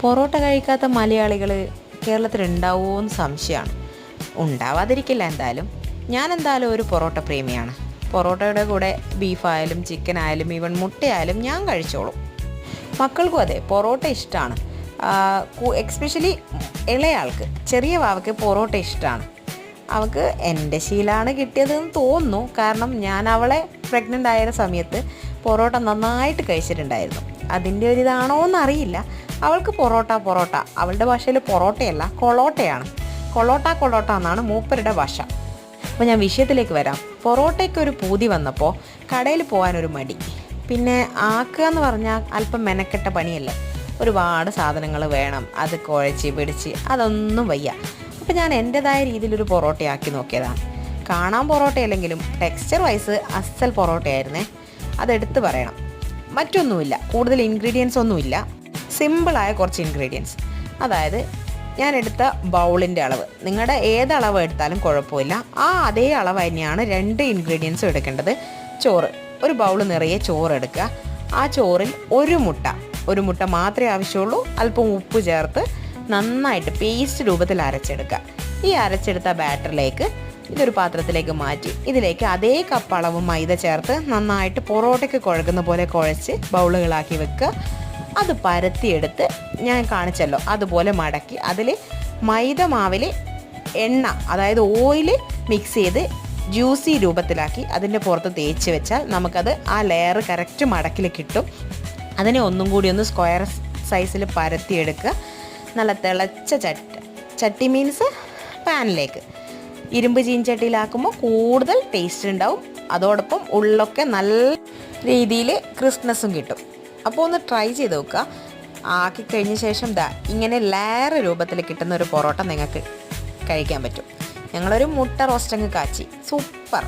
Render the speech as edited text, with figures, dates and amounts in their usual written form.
പൊറോട്ട കഴിക്കാത്ത മലയാളികൾ കേരളത്തിലുണ്ടാവുമോ എന്ന് സംശയമാണ്. ഉണ്ടാവാതിരിക്കില്ല എന്തായാലും. ഞാൻ എന്തായാലും ഒരു പൊറോട്ട പ്രേമിയാണ്. പൊറോട്ടയുടെ കൂടെ ബീഫായാലും ചിക്കനായാലും ഈവൻ മുട്ടയായാലും ഞാൻ കഴിച്ചോളും. മക്കൾക്കും അതെ, പൊറോട്ട ഇഷ്ടമാണ്. എക്സ്പെഷ്യലി ഇളയാൾക്ക്, ചെറിയ വാവയ്ക്ക് പൊറോട്ട ഇഷ്ടമാണ്. അവൾക്ക് എൻ്റെ ശീലമാണ് കിട്ടിയതെന്ന് തോന്നുന്നു. കാരണം ഞാൻ അവളെ പ്രഗ്നൻ്റ് ആയ സമയത്ത് പൊറോട്ട നന്നായിട്ട് കഴിച്ചിട്ടുണ്ടായിരുന്നു. അതിൻ്റെ ഒരു ഇതാണോ എന്നറിയില്ല. അവൾക്ക് പൊറോട്ട അവളുടെ ഭാഷയിൽ പൊറോട്ടയല്ല, കൊളോട്ടയാണ്. കൊളോട്ട എന്നാണ് മൂപ്പരുടെ ഭാഷ. അപ്പോൾ ഞാൻ വിഷയത്തിലേക്ക് വരാം. പൊറോട്ടയ്ക്കൊരു പൂതി വന്നപ്പോൾ കടയിൽ പോകാനൊരു മടി. പിന്നെ ആക്കുക എന്ന് പറഞ്ഞാൽ അല്പം മെനക്കെട്ട പണിയല്ലേ. ഒരുപാട് സാധനങ്ങൾ വേണം, അത് കുഴച്ച് പിടിച്ച് അതൊന്നും വയ്യ. അപ്പോൾ ഞാൻ എൻ്റെതായ രീതിയിലൊരു പൊറോട്ടയാക്കി നോക്കിയതാണ്. കാണാൻ പൊറോട്ടയല്ലെങ്കിലും ടെക്സ്ചർ വൈസ് അസൽ പൊറോട്ടയായിരുന്നേ, അതെടുത്ത് പറയണം. മറ്റൊന്നുമില്ല, കൂടുതൽ ഇൻഗ്രീഡിയൻസ് ഒന്നുമില്ല, സിമ്പിളായ കുറച്ച് ഇൻഗ്രീഡിയൻസ്. അതായത് ഞാൻ എടുത്ത ബൗളിൻ്റെ അളവ്, നിങ്ങളുടെ ഏത് അളവ് എടുത്താലും കുഴപ്പമില്ല, ആ അതേ അളവ് തന്നെയാണ് 2 ഇൻഗ്രീഡിയൻസും എടുക്കേണ്ടത്. ചോറ്, ഒരു ബൗൾ നിറയെ ചോറ് എടുക്കുക. ആ ചോറിൽ ഒരു മുട്ട മാത്രമേ ആവശ്യമുള്ളൂ. അല്പം ഉപ്പ് ചേർത്ത് നന്നായിട്ട് പേസ്റ്റ് രൂപത്തിൽ അരച്ചെടുക്കുക. ഈ അരച്ചെടുത്ത ബാറ്ററിലേക്ക് ഇതൊരു പാത്രത്തിലേക്ക് മാറ്റി ഇതിലേക്ക് അതേ കപ്പ് അളവ് മൈദ ചേർത്ത് നന്നായിട്ട് പൊറോട്ടയ്ക്ക് കുഴക്കുന്ന പോലെ കുഴച്ച് ബൗളുകളാക്കി വെക്കുക. അത് പരത്തിയെടുത്ത് ഞാൻ കാണിച്ചല്ലോ അതുപോലെ മടക്കി അതിൽ മൈദ മാവിൽ എണ്ണ, അതായത് ഓയിൽ മിക്സ് ചെയ്ത് ജ്യൂസി രൂപത്തിലാക്കി അതിൻ്റെ പുറത്ത് തേച്ച് വെച്ചാൽ നമുക്കത് ആ ലെയർ കറക്റ്റ് മടക്കിൽ കിട്ടും. അതിനെ ഒന്നും കൂടി ഒന്ന് സ്ക്വയർ സൈസിൽ പരത്തിയെടുക്കുക. നല്ല തിളച്ച ചട്ടി മീൻസ് പാനിലേക്ക്. ഇരുമ്പ് ചീൻചട്ടിയിലാക്കുമ്പോൾ കൂടുതൽ ടേസ്റ്റ് ഉണ്ടാവും. അതോടൊപ്പം ഉള്ളൊക്കെ നല്ല രീതിയിൽ ക്രിസ്പ്നെസ്സും കിട്ടും. അപ്പോൾ ഒന്ന് ട്രൈ ചെയ്ത് നോക്കുക. ആക്കി കഴിഞ്ഞ ശേഷം ഇങ്ങനെ ലെയർ രൂപത്തിൽ കിട്ടുന്ന ഒരു പൊറോട്ട നിങ്ങൾക്ക് കഴിക്കാൻ പറ്റും. ഞങ്ങളൊരു മുട്ട റോസ്റ്റങ്ങ് കാച്ചി, സൂപ്പർ.